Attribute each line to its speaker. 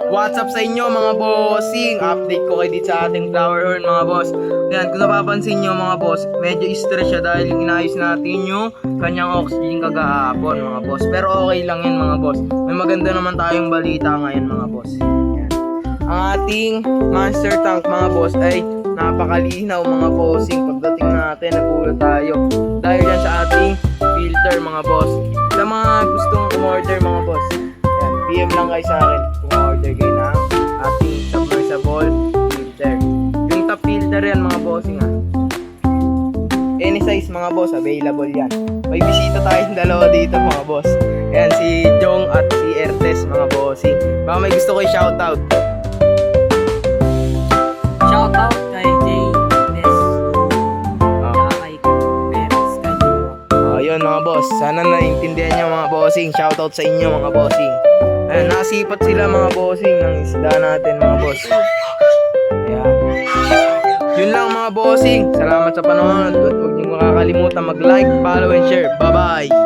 Speaker 1: What's up sa inyo mga bossing? Update ko kayo dito sa ating flower horn mga boss. Yan, kung napapansin nyo mga boss, medyo stress siya dahil inayos natin yung kanyang oxygen kagahapon mga boss. Pero okay lang yun mga boss. May maganda naman tayong balita ngayon mga boss. Yan. Ang ating monster tank mga boss ay napakalinaw mga bossing. Pagdating natin, nagulat tayo. Dahil yan sa ating filter mga boss. Sa mga gustong umorder mga boss, yan, PM lang kayo sa akin kung order kayo ng ating submersible filter. Yung top filter yan mga bossing ha. Any size mga boss, available yan. May bisita tayong dalawa dito mga boss. Yan, si Jong at si Ertes mga bossing. Baka may gusto ko i-shoutout.
Speaker 2: Shoutout kay Jay Des. Tsaka kay Peres Kaliwa.
Speaker 1: Yun mga boss, sana naiintindihan nyo mga bossing. Shoutout sa inyo mga bossing. Ayan, nasipat sila mga bossing ng isda natin mga boss. Ayan. Yun lang mga bossing. Salamat sa panonood. At huwag niyo makakalimutan mag-like, follow, and share. Bye-bye!